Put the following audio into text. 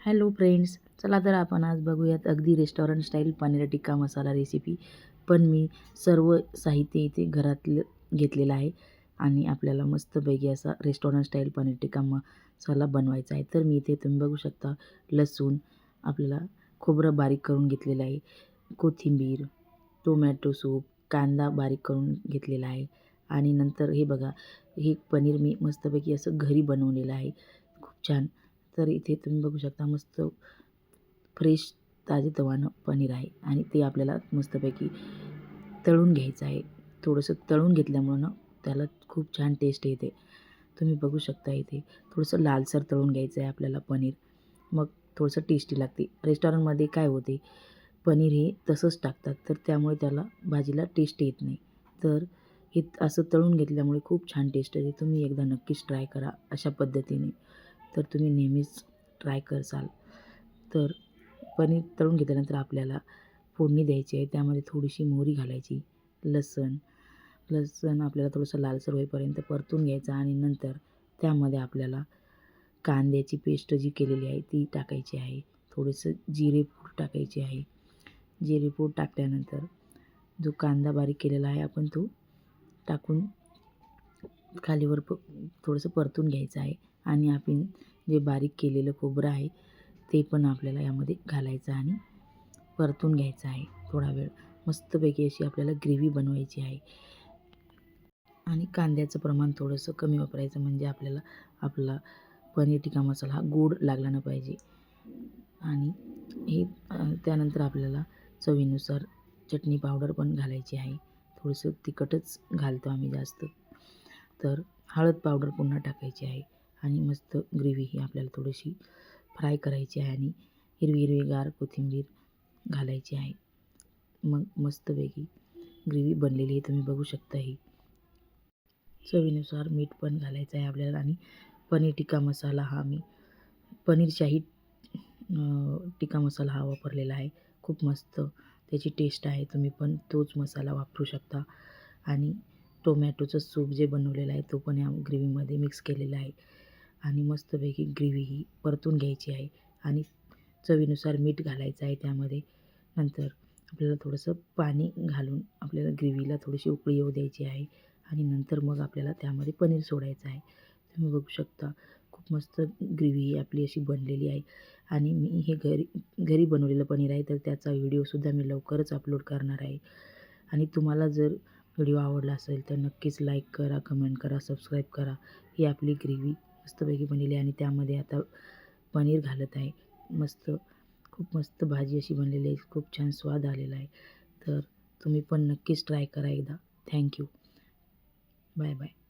Hello friends, चला तर आपण आज बघूयात अगदी restaurant style paneer tikka masala recipe. पण मी सर्व साहित्य इथे घरातलं घेतलेलं आहे आणि आपल्याला मस्तपैकी असा रेस्टॉरंट स्टाईल पनीर टिक्का मसाला बनवायचा आहे. तर मी इथे तुम्ही बघू शकता लसूण, आपल्याला खोबरं बारीक करून घेतलेलं आहे, कोथिंबीर, टोमॅटो सूप, कांदा बारीक करून घेतलेला आहे आणि नंतर हे बघा, हे पनीर मी मस्तपैकी असं घरी बनवलेलं आहे, खूप छान. तर इथे तुम्ही बघू शकता मस्त फ्रेश ताजेतवानं पनीर आहे आणि ते आपल्याला मस्तपैकी तळून घ्यायचं आहे. थोडंसं तळून घेतल्यामुळं ना त्याला खूप छान टेस्ट येते. तुम्ही बघू शकता इथे थोडंसं लालसर तळून घ्यायचं आहे आपल्याला पनीर. मग थोडंसं टेस्टी लागते. रेस्टॉरंटमध्ये काय होते, पनीर हे तसंच टाकतात, तर त्यामुळे त्याला भाजीला टेस्ट येत नाही. तर हे असं तळून घेतल्यामुळे खूप छान टेस्ट येते. तुम्ही एकदा नक्कीच ट्राय करा अशा पद्धतीने. तर तुम्ही नेहमीच ट्राय करसाल. तर पनीर तळून घेतल्यानंतर आपल्याला फोडणी द्यायची आहे. त्यामध्ये थोडीशी मोहरी घालायची, लसूण लसूण आपल्याला थोडंसं लालसर होईपर्यंत परतून घ्यायचं आणि नंतर त्यामध्ये आपल्याला कांद्याची पेस्ट जी केलेली आहे ती टाकायची आहे. थोडंसं जिरेपूड टाकायची आहे. जिरेपूड टाकल्यानंतर जो कांदा बारीक केलेला आहे आपण तो टाकून खालीवर थोडंसं परतून घ्यायचं आहे आणि आपण जे बारीक केलेलं खोबरं आहे ते पण आपल्याला यामध्ये घालायचं आणि परतून घ्यायचं आहे थोडा वेळ. मस्तपैकी अशी आपल्याला ग्रेव्ही बनवायची आहे आणि कांद्याचं प्रमाण थोडंसं कमी वापरायचं, म्हणजे आपल्याला आपला पनीर टिक्का मसाला हा गोड लागला नाही पाहिजे. आणि हे त्यानंतर आपल्याला चवीनुसार चटणी पावडर पण घालायची आहे. थोडंसं तिखटच घालतो आम्ही जास्त. तर हळद पावडर पुन्हा टाकायची आहे आणि मस्त ग्रेव्ही ही आपल्याला थोडीशी फ्राय करायची आहे आणि हिरवीगार कोथिंबीर घालायची आहे. मग मस्तपैकी ग्रेव्ही बनलेली आहे, तुम्ही बघू शकता. ही चवीनुसार मीठ पण घालायचं आहे आपल्याला आणि पनीर टिक्का मसाला हा मी पनीर शाही टिक्का मसाला हा वापरलेला आहे. खूप मस्त त्याची टेस्ट आहे. तुम्ही पण तोच मसाला वापरू शकता. आणि टोमॅटोचं सूप जे बनवलेलं आहे तो पण या ग्रेव्हीमध्ये मिक्स केलेला आहे आणि मस्तपैकी ग्रेव्ही ही परतून घ्यायची आहे आणि चवीनुसार मीठ घालायचं आहे त्यामध्ये. नंतर आपल्याला थोडंसं पाणी घालून आपल्याला ग्रेव्हीला थोडीशी उकळी येऊ द्यायची आहे आणि नंतर मग आपल्याला त्यामध्ये पनीर सोडायचं आहे. तुम्ही बघू शकता खूप मस्त ग्रेव्ही आपली अशी बनलेली आहे आणि मी हे घरी बनवलेलं पनीर आहे, तर त्याचा व्हिडिओसुद्धा मी लवकरच अपलोड करणार आहे. आणि तुम्हाला जर व्हिडिओ आवडला असेल तर नक्कीच लाईक करा, कमेंट करा, सबस्क्राईब करा. ही आपली ग्रेव्ही मस्तपैकी बनलेली आहे आणि त्यामध्ये आता पनीर घालत आहे. मस्त, खूप मस्त भाजी अशी बनलेली आहे. खूप छान स्वाद आलेला आहे. तर तुम्ही पण नक्कीच ट्राय करा एकदा. थँक्यू. Bye bye.